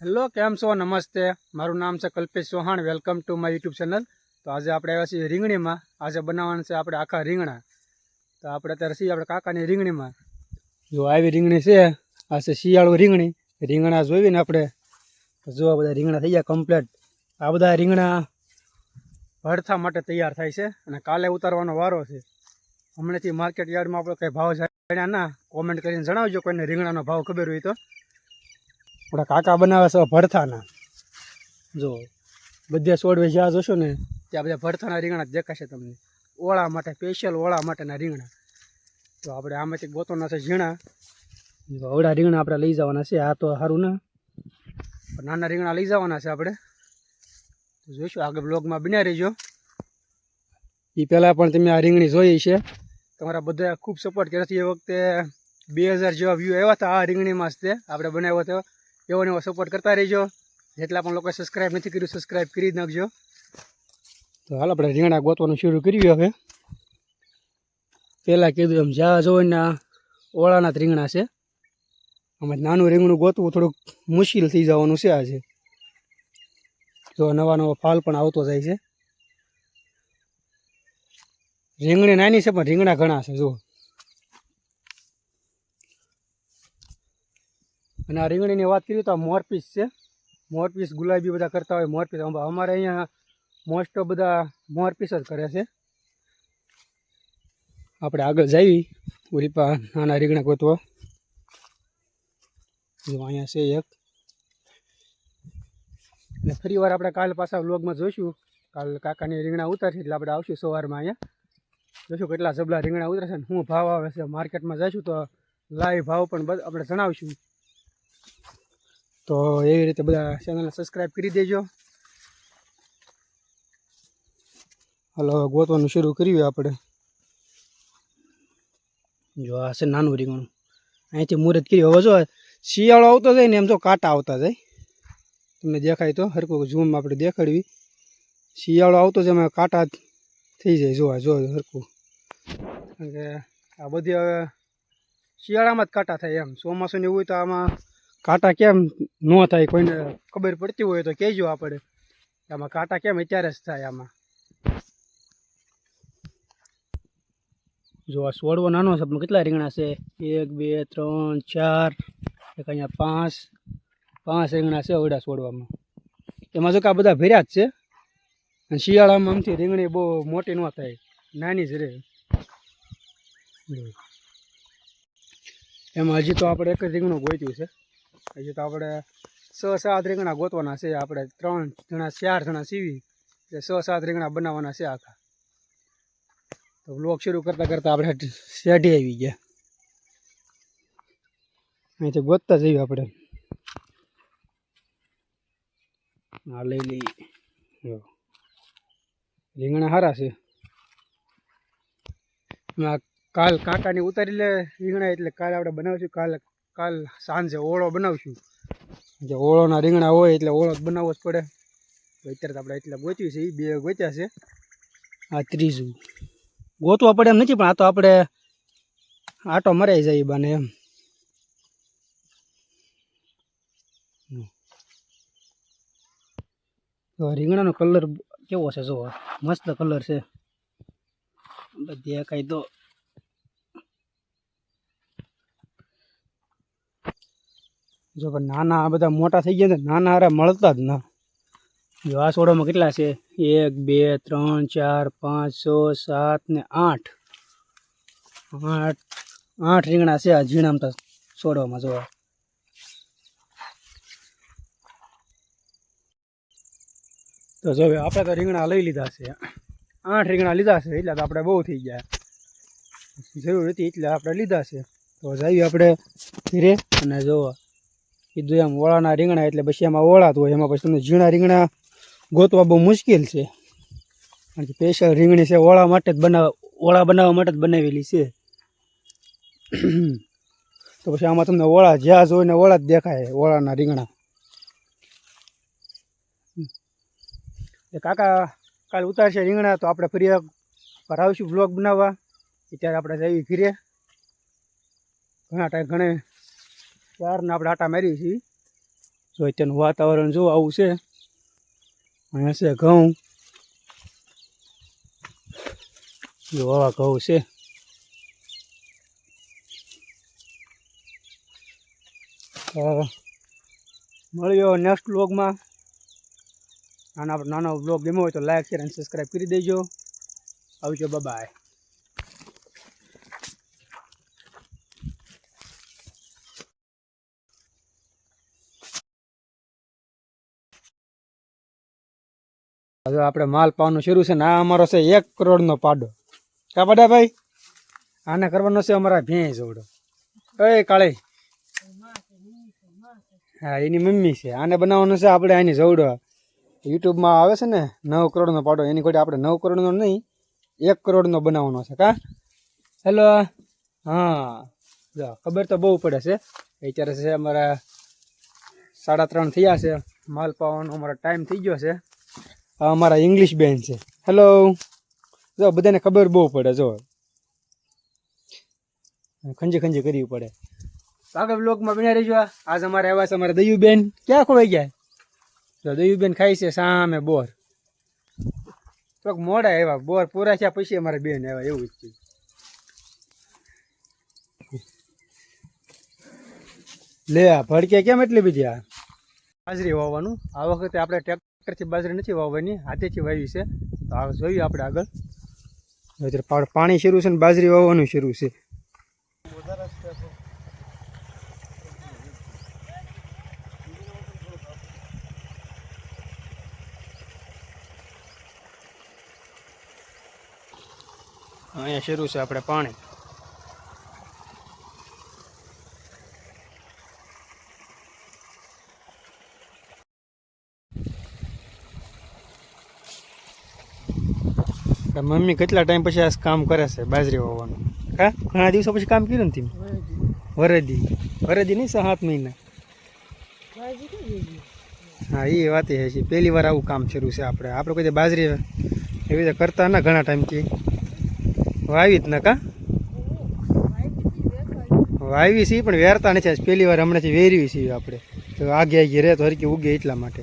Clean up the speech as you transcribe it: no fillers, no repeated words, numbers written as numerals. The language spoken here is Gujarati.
હેલો, કેમ છો? નમસ્તે, મારું નામ છે Kalpesh Chauhan. Welcome to my YouTube channel. તો આજે આપણે આવ્યા છીએ રીંગણીમાં. આજે બનાવવાનું છે આપણે આખા રીંગણા. તો આપણે અત્યારે છીએ આપણે કાકાની રીંગણીમાં. જો આવી રીંગણી છે, આ છે શિયાળુ રીંગણી. રીંગણા જોઈને આપણે જો આ બધા રીંગણા થઈ ગયા કમ્પ્લેટ. આ બધા રીંગણા ભરથા માટે તૈયાર થાય છે અને કાલે ઉતારવાનો વારો છે. હમણાંથી માર્કેટ યાર્ડમાં આપણે કંઈ ભાવ જાણ્યા ના, કોમેન્ટ કરીને જણાવજો કોઈને રીંગણાનો ભાવ ખબર હોય તો. આપણા કાકા બનાવે છે ભરથાના. જો બધે છોડવે જ્યાં જોશો ને ત્યાં બધા ભરથાના રીંગણા જ દેખાશે તમને. ઓળા માટે, સ્પેશિયલ ઓળા માટેના રીંગણા. તો આપણે આમાંથી ગોતવાના છે ઝીણા. અવડા રીંગણા આપણે લઈ જવાના છે. આ તો સારું ના, નાના રીંગણા લઈ જવાના છે આપણે. જોઈશું આગળ બ્લોગમાં બન્યા રહીજો. એ પહેલાં પણ તમે આ રીંગણી જોઈ છે. તમારા બધા ખૂબ સપોર્ટ કર્યો છે. એ વખતે 2000 જેવા વ્યૂ આવ્યા હતા આ રીંગણીમાં જ તે આપણે બનાવ્યો હતો. એવો ને એવો સપોર્ટ કરતા રહીજો. જેટલા પણ લોકોએ સબસ્ક્રાઈબ નથી કર્યું, સબસ્ક્રાઈબ કરી નાખજો. તો હાલ આપણે રીંગણા ગોતવાનું શરૂ કર્યું. હવે પહેલાં કીધું એમ જ્યાં જોવો ને ઓળાના જ રીંગણા છે. આમાં નાનું રીંગણું ગોતવું થોડુંક મુશ્કેલ થઈ જવાનું છે આજે. જો નવા નવો ફાલ પણ આવતો જાય છે. રીંગણી નાની છે પણ રીંગણા ઘણા છે. જો અને આ રીંગણીની વાત કરીએ તો આ મોરપીસ છે. મોરપીસ ગુલાબી બધા કરતા હોય મોરપીસ. અમારે અહીંયા મોસ્ટ ઓફ બધા મોરપીસ જ કરે છે. આપણે આગળ જઈએ ઓલી પા નાના રીંગણા ગોતવા. જો અહીંયા છે એક. અને ફરી વાર આપણે કાલ પાછા વ્લોગમાં જોઈશું. કાલ કાકાની રીંગણા ઉતારશે એટલે આપણે આવશું સવારમાં અહીંયા. જોઈશું કેટલા જબલા રીંગણા ઉતરશે ને શું ભાવ આવે છે. માર્કેટમાં જઈશું તો લાઈવ ભાવ પણ આપણે જણાવીશું. તો એવી રીતે બધા ચેનલને સબસ્ક્રાઈબ કરી દેજો. હાલો ગોતવાનું શરૂ કર્યું આપણે. જો આ છે નાનું રીંગણું. અહીંથી મુહૂર્ત કર્યું. હવે જો શિયાળો આવતો જાય ને એમ જો કાંટા આવતા જાય. તમને દેખાય તો હરખું ઝૂમ આપણે દેખાડવી. શિયાળો આવતો જ એમાં કાંટા થઈ જાય. જોવા જો હરખું. કારણ કે આ બધી હવે શિયાળામાં જ કાંટા થાય એમ. ચોમાસું એવું હોય તો આમાં કાંટા કેમ ન થાય કોઈને ખબર પડતી હોય તો કહેજો આપણે. આમાં કાંટા કેમ અત્યારે જ થાય આમાં. જો આ છોડવો નાનો છે પણ કેટલા રીંગણા છે? 1 2 3 4 એક અહીંયા 5 રીંગણા છે ઓડા છોડવામાં. એમાં જો કે આ બધા ભર્યા જ છે. અને શિયાળામાં આમથી રીંગણી બહુ મોટી ન થાય, નાની જ રહે. એમાં હજી તો આપણે એક જ રીંગણું ગોત્યું છે. હજી તો આપણે 6-7 રીંગણા ગોતવાના છે. આપણે 3 જણા 4 જણા સીવી એટલે 6-7 રીંગણા બનાવવાના છે આખા. તો બ્લોગ શરૂ કરતાં કરતાં આપણે શેઢી આવી ગયા. અહીંથી ગોતતા જઈએ આપણે. હા લઈ લઈએ. રીંગણા સારા છે. કાલ કાકાની ઉતારી લે રીંગણા એટલે કાલે આપણે બનાવીશું. કાલ સાંજે ઓળો બનાવશું. જે ઓળોના રીંગણા હોય એટલે ઓળો જ બનાવવો જ પડે. તો અત્યારે તો આપણે એટલે ગોત્યું છે. 2 ગોત્યા છે. આ ત્રીજું ગોતવા પડે એમ નથી પણ આ તો આપણે આટો મરાઈ જાય બાને એમ. તો રીંગણાનો કલર કેવો છે? જો મસ્ત કલર છે. દેખાય તો જો પણ નાના બધા મોટા થઈ ગયા ને નાના હારા મળતા જ ના. જો આ છોડવામાં કેટલા છે? 1 2 3 4 5 6 7 ને 8 રીંગણા છે આ ઝીણામાં તો છોડવામાં. જોવા તો જો આપણે તો રીંગણા લઈ લીધા છે. 8 રીંગણા લીધા છે એટલે તો આપણે બહુ થઈ ગયા. જરૂર હતી એટલે આપણે લીધા છે. તો જઈએ આપણે ધીરે. અને જોવા કીધું એમ ઓળાના રીંગણા એટલે પછી એમાં ઓળા જ હોય. એમાં પછી તમને ઝીણા રીંગણા ગોતવા બહુ મુશ્કેલ છે. કારણ કે સ્પેશિયલ રીંગણી છે ઓળા માટે જ ઓળા બનાવવા માટે જ બનાવેલી છે. તો પછી આમાં તમને ઓળા જ્યાં જોઈને ઓળા જ દેખાય. ઓળાના રીંગણા. કાકા કાલે ઉતારશે રીંગણા તો આપણે ફરી પર આવીશું બ્લોગ બનાવવા. અત્યારે આપણે જઈએ ઘીરે. ઘણા ટાઈમ 4 આપણે આટા મારીએ છીએ. જો અત્યારનું વાતાવરણ જો આવું છે. અહીંયા છે ઘઉં, જો આવા ઘઉં છે. મળ્યો નેક્સ્ટ વ્લોગમાં. નાનો વ્લોગ ગમ્યો હોય તો લાઈક શેર અને સબસ્ક્રાઈબ કરી દેજો. આવજો, બાય. હવે આપણે માલ પાવાનું શરૂ છે ને આ અમારો છે 1 કરોડનો પાડો. કા પાડા ભાઈ? આને કરવાનો છે અમારા ભેં જોડો. એ કાળી, હા એની મમ્મી છે. આને બનાવવાનો છે આપણે આની જોડો. યુટ્યુબમાં આવે છે ને 9 કરોડનો પાડો, એની ઘોડે આપણે 9 કરોડનો નહીં 1 કરોડનો બનાવવાનો છે. કા હેલો? હા જો ખબર તો બહુ પડે છે. અત્યારે છે અમારા 3:30 થયા છે. માલ પાવાનો અમારો ટાઈમ થઈ ગયો છે. આ અમારા ઇંગ્લિશ બેન છે. હેલો. જો બધાને ખબર બહુ પડે. જો ખંજી ખંજી કરવી પડે. આગળ બ્લોગમાં બન્યા રહેજો. આજ અમારે આવ્યા છે અમારા દયુબેન. ક્યાં ખોવાઈ ગયા? તો દયુબેન ખાય છે સામે બોર. થોડોક મોડા આવ્યા, બોર પૂરા થયા પછી અમારા બેન આવ્યા, એવું જ છે. લે ભડકે કેમ એટલી બધી? આ બાજરી વાવવાનું. આ વખતે આપણે ટ્રેક્ટરથી બાજરી નથી વાવવાની, હાથેથી વાવી છે. તો આ જોઈએ આપણે આગળ. અત્યારે પાણી શરૂ છે ને બાજરી વાવવાનું શરૂ છે. અહીંયા શરૂ છે આપણે પાણી. મમ્મી કેટલા ટાઈમ પછી આ કામ કરે છે બાજરી વાવવાનું? હા ઘણા દિવસો પછી કામ કર્યું ને તમે? વરદી નહીં 7 મહિના. હા એ વાત છે. પહેલી વાર આવું કામ શરૂ છે આપણે કોઈ બાજરી એવી રીતે કરતા ના ઘણા ટાઈમથી. વાવી જ ના? કા વાવી છીએ પણ વેરતા નથી. પહેલી વાર હમણાંથી વેરવી છીએ આપણે. તો આગે રહે તો હરકી ઉગે એટલા માટે.